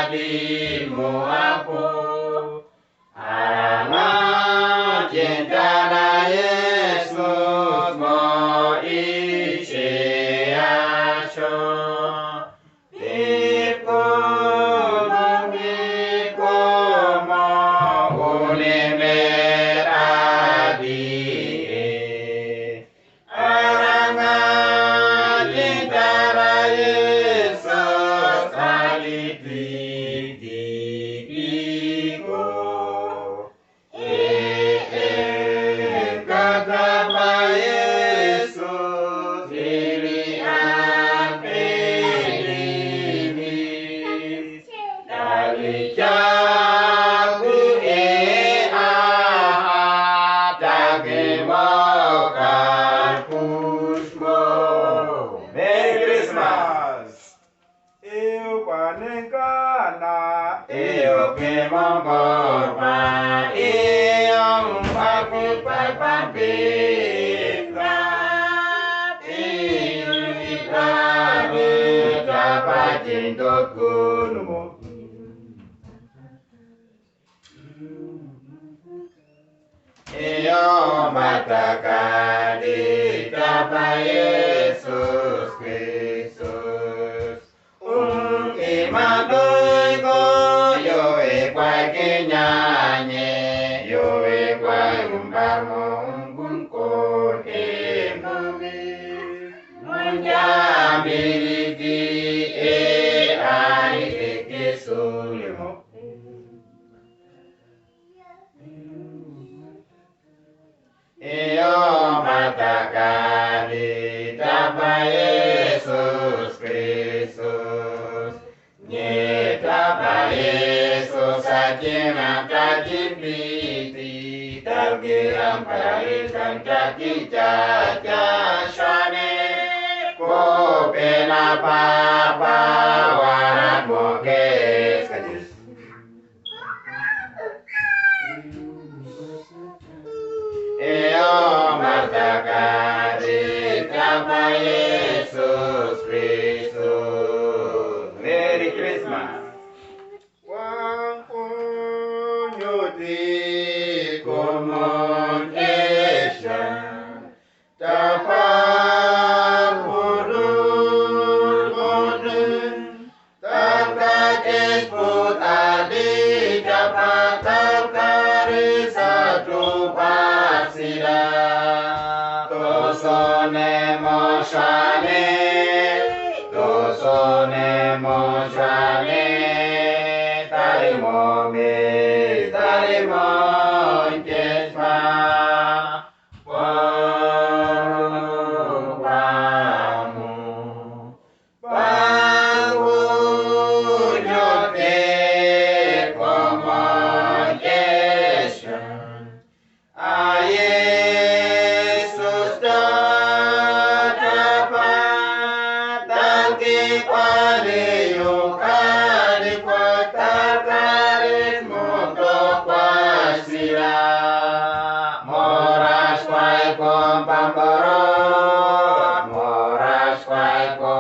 kadimu aku arana cintana Yesus mo isi aso piku mamiku mo unimer adi arana cintana Yesus Merry Christmas. Eu panengkana Eu que mongkorma eu papi papira eu ibrani dapat cintaku eu matakan di dapat Yesus Kristus imadoi ko yo e kwai ke nyanye yo e kwai umpamo umbun ko e mami menjamiliki e ai ke sulimo Iyo matakan di dapat Yesus Kristus Nyetapa Yesus sajina kaki piti Talki ampari dan kaki caca shane Ko pena papa warat mokes kajus Iyo matakan di dapat Yesus Kristus Merry Christmas. wang unyuti Communication dapat huruf tak disebut adi dapat terkari satu pasida tosone moshane tarimo jesma bangunyote communication Yesus dapat tangki paliyukani kuatakarit muto kwasira moras kwai kompamborot moras kwai ka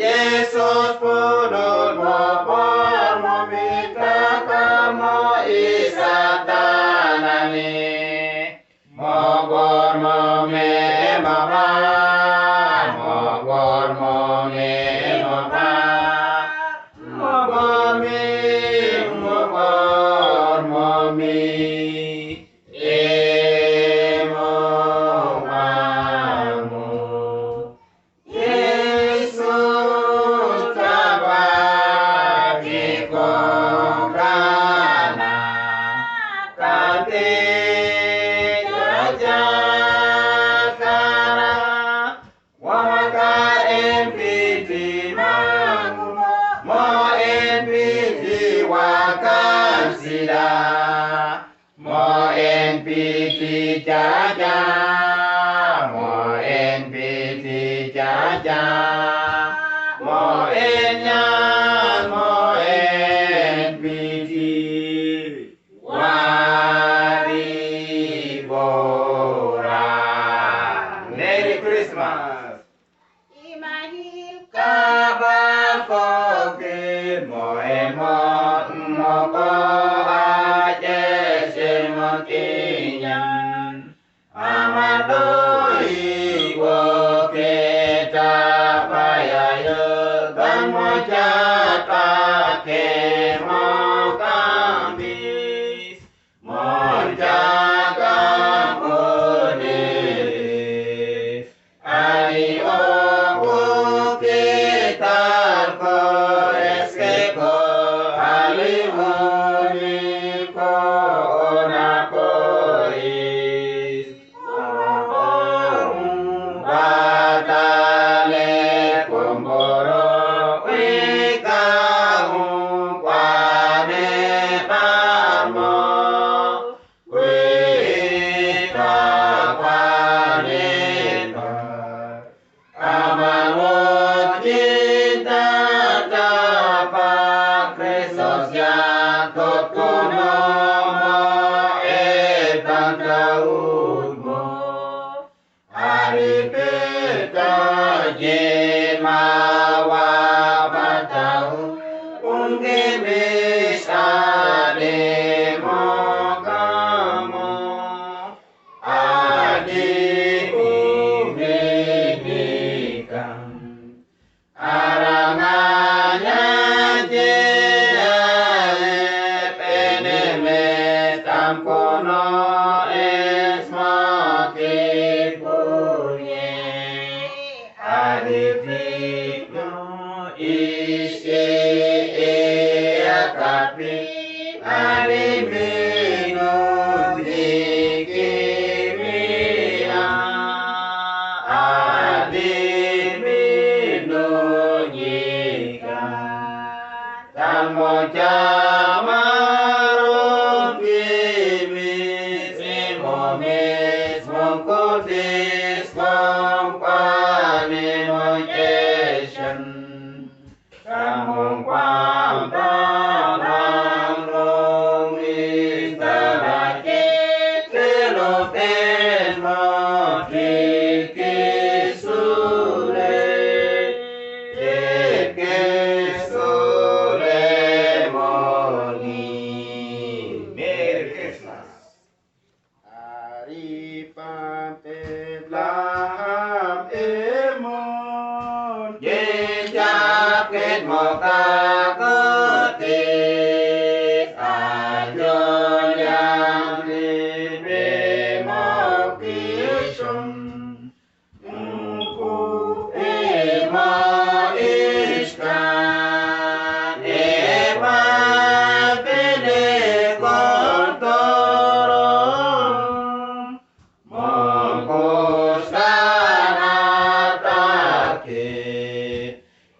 Yesus pudut mopor momita kamo isatanani mogor mome mama mogor mome mama mogor momi Yesus dapat dikongkana kante jajakara waka empiti mo empiti wakan sida Mo en piti jaja, mo en piti jaja, mo en nyan, mo en piti wari bora. Merry Christmas. Kabar kokin mo emot mo ko aje semotinyan amadoi wo kita payayo gamo jata ke mo kambis mo jaga kunis ai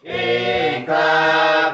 Eka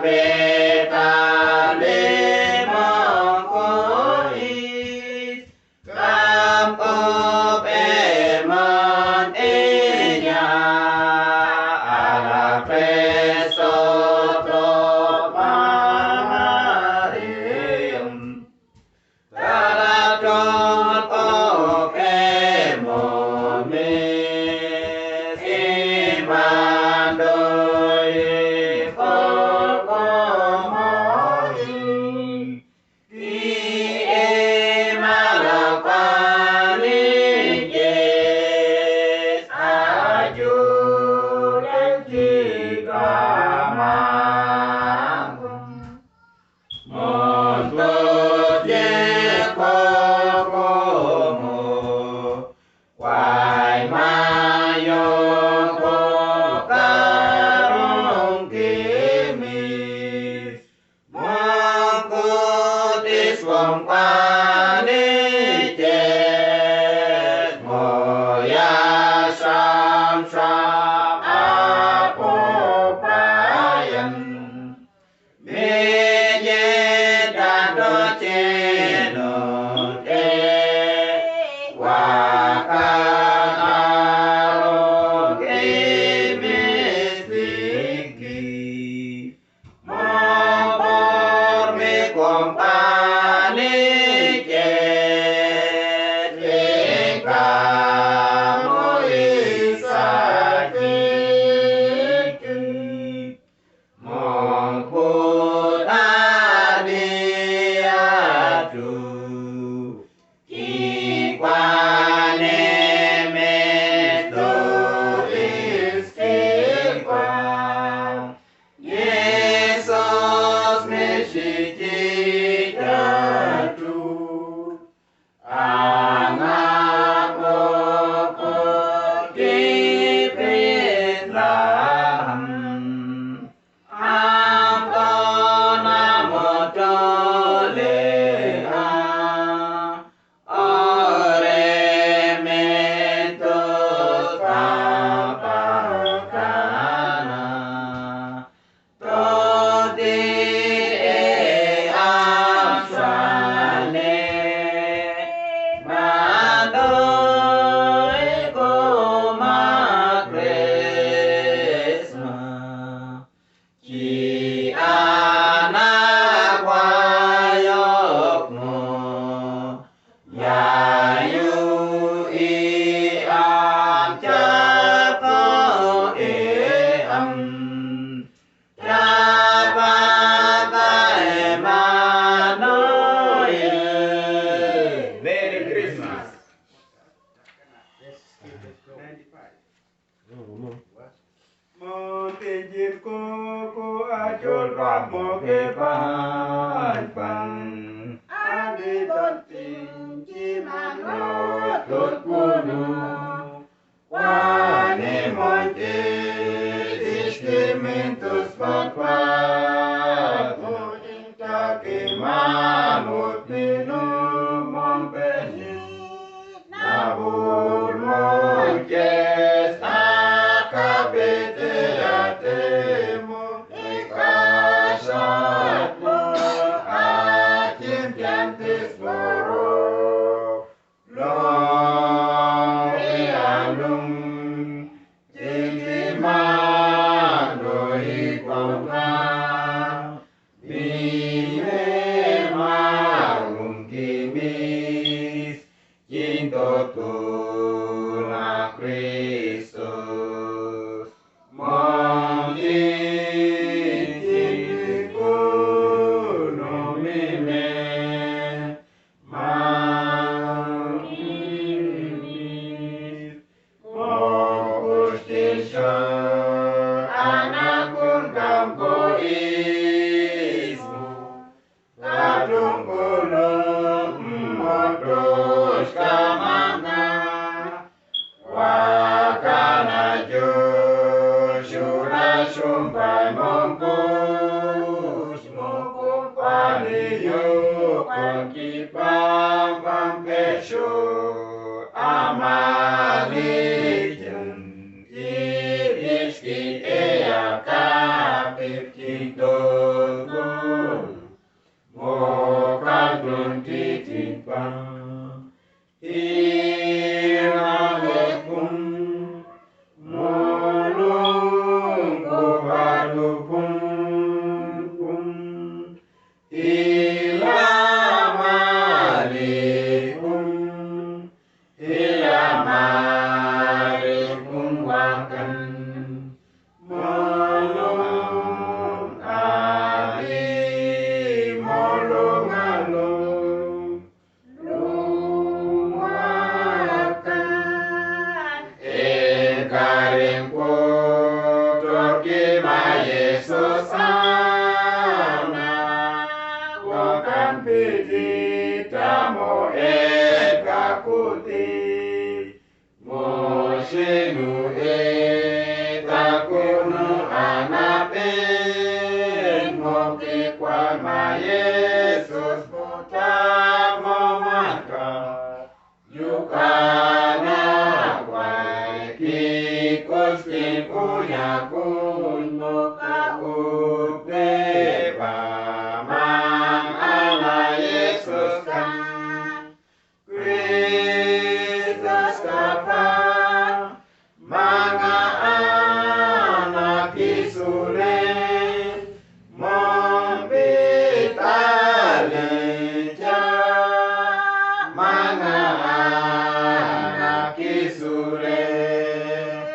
Montinjin koko ajul ramo ke pan adi tontin ciman lotut gunung wane monti istimentus papat inta ke manut minum mompeni nabur monjes akabete atemu ikasatmu acim cantis moro long ialum jindiman doi kota bime marum kimis cinta tuna Kristus montinjinku nomine mangimis mokustisya anakun kampuismu kadung kulung modus kamana wakana jo surah sumpah mongkus mongkum paliyo pangkipang pampeso amalijen iriski ea kapip cintogun mokadun titimpang iralekun mulung kuhalupun ilamalikum wakan molong ali molong alung lumakan engkaring putur kima Yesus ana wakan pidi damo kakuti Mosinu takunu anapin moki kwama Yesus mutamo maka yukana kwai kikus punya kun muka upe pamang ala Yesus kan Kristus kapa mga anak isulen mombitaleja mga anak isulen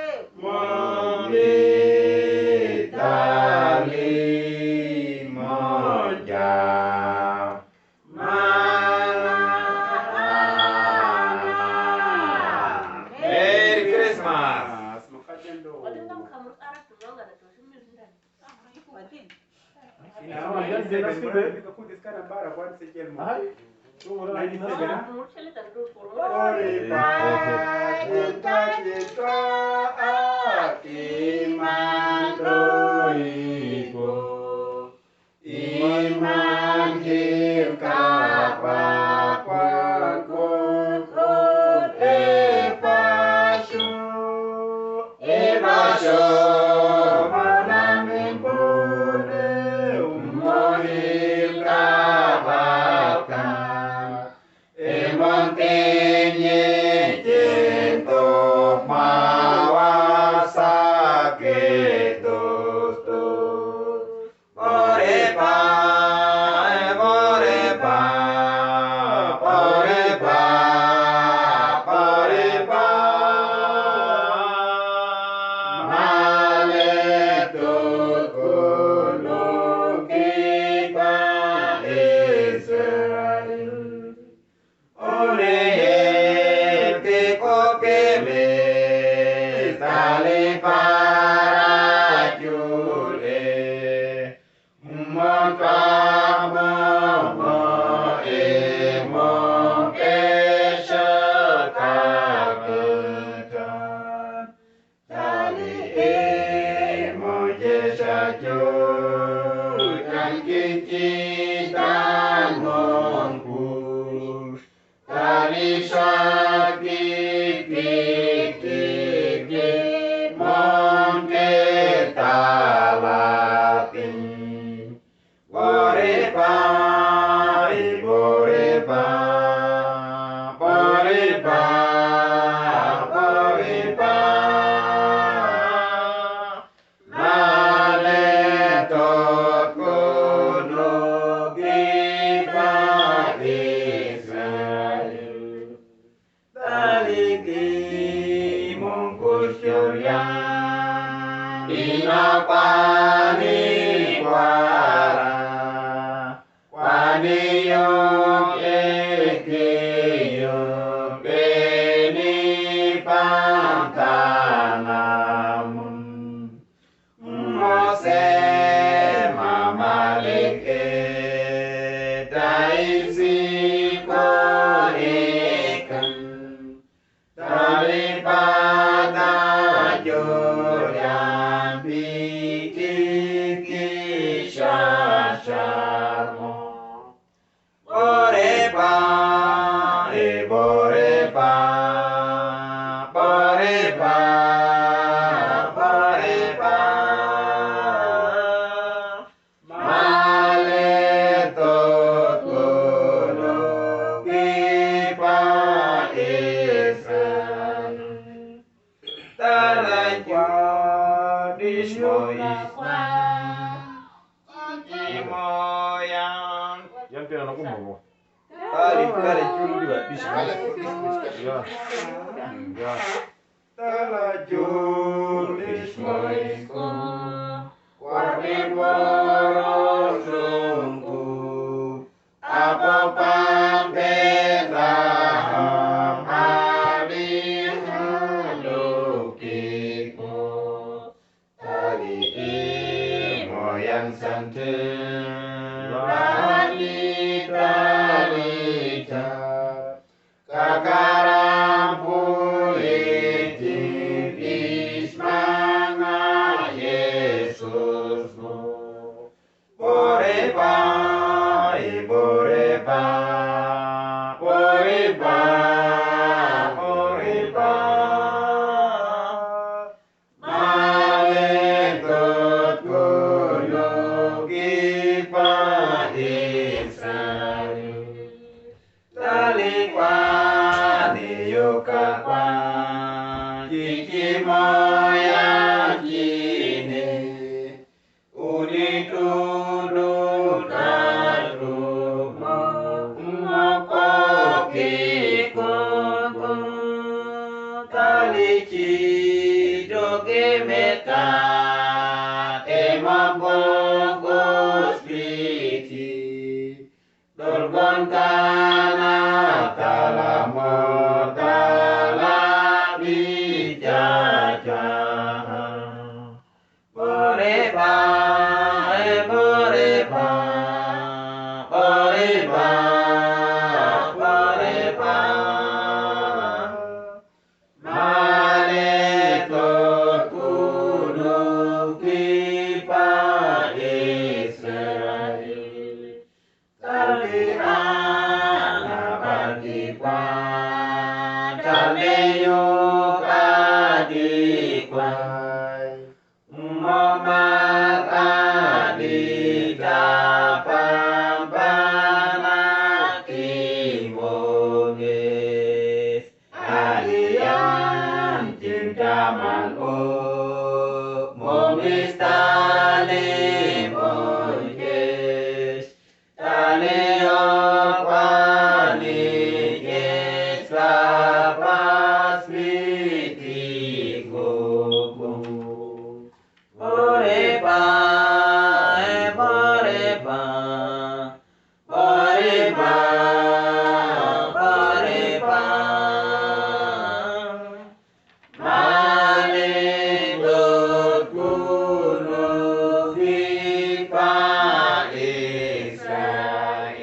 mombitali moja Merry Christmas. Iman kita Ole, Dina pani kwara Kwani yung iki yung bini pangtanamun Mose mamalik daisi ko ikan daripada Jordan bikin kisah-kisahmu Borepa, borepa, borepa, borepa Maletot kuno kipa Israel Talajo dismoisna Moyang Yang kira aku mau. Kali dulu juga di sini. Ya. Ya. Talajul ismoisku Warmin warosungku Apa pampetraham Alih halukiku Tali moyang santen Rani dalija Kakaram pulitin Ismanga Yesusmu Borepa, borepa, borepa, borepa Maletot kuno kipa Israel Talikwan yukakwan Kiki moyang kini Uni tudut aduk Mokoki koko Talici joge meta Tema bogos piti Dolgon tanah talamo talabi jajan Borepa, borepa, borepa, borepa Maletot kuno kipa Israel Talihan abadikwan Taleyuk adikwan Momat adikapang panaki moges Alian cinta manuk moges tali moges Taliyok wanikes kapas miti kuku Borepa, borepa, borepa, borepa Maletot kuno kipa Israel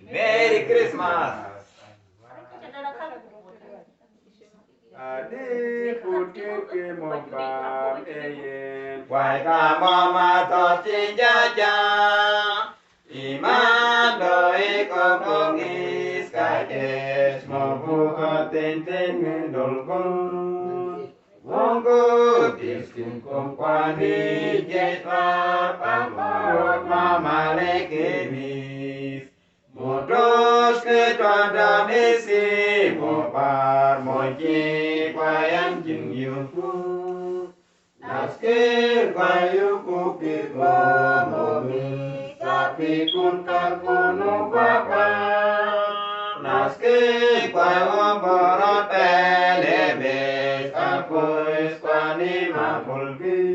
Merry Christmas Adi putih ke mombam eyen Wai kama matos cinjaja Iman doi kokongis kakes Mabu atenten ngedolkon Wongku tiskin kumpani jetwa Pamawat mamale kemis Modus ketua misi Mopar moji kwayang jing yuku Naskir kwayuku kiko momi Tapi kun kakuno bapa Naskir kwayo borot pelebes Kapuis kwani mapulgi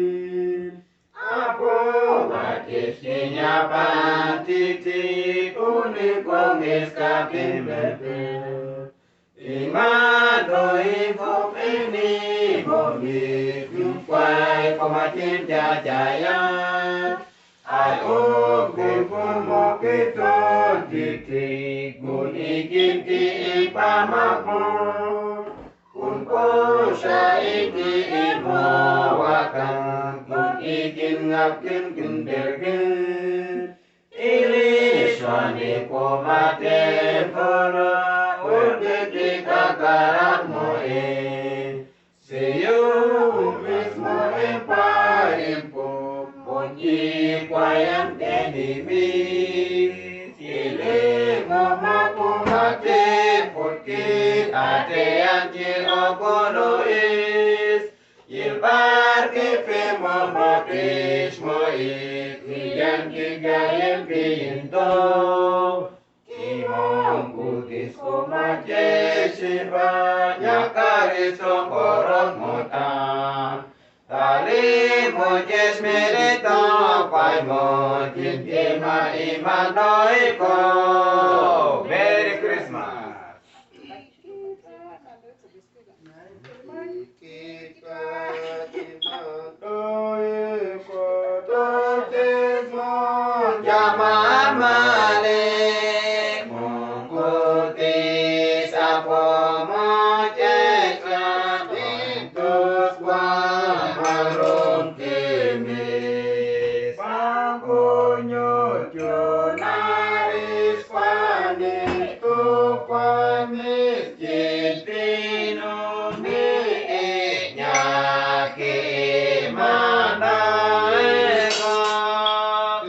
kapan titik unik kongis kapim betul. Iman doi bom ini bumi kumpai pemacin jajaya. Ai kun mokiton titik kun ikin ki ipamaku. Kun kosa iki imo wakang kun ikin ngapkin kendergen. Ili swani komaten kono urdiki kakarat moe. Seyo mismo empa empo bunyi kwayang tenimi. Ile momaku mate putki ate anjir okono is. Yilbar kife momotis moe. Yang kigayen pinto. Imong kutis kumaje banyak kari songkorot mutan. Tali mojes merito pai mojin ima iman doiko. Merry Christmas. Jamaah male mengkutis apa mojek sabitus marum kimis pangkunyo junaris panik tupanis jintinumi nyaki mandaeka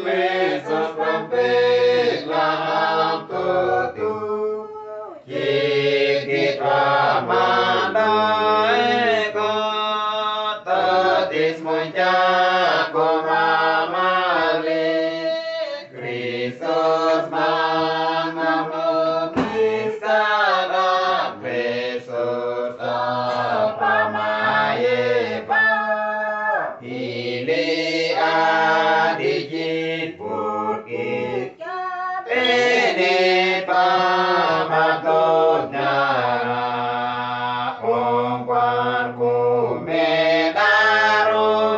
besok pempek laham tutu jikit ramandaeka tatis menjago mamale Kristus mengamumis kadang besok apa mayepa Ili adijit putih Ini pamatot nyara Ongkwan kumedarum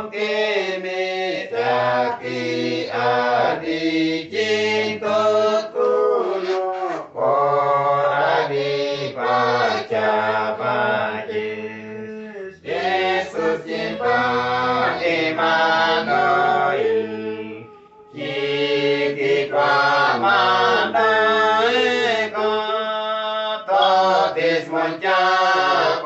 kimi Jaki adijit tutkuyo Koradi baca bajis Yesus cinta Emmanuel Kiki pamandai kata tis mencak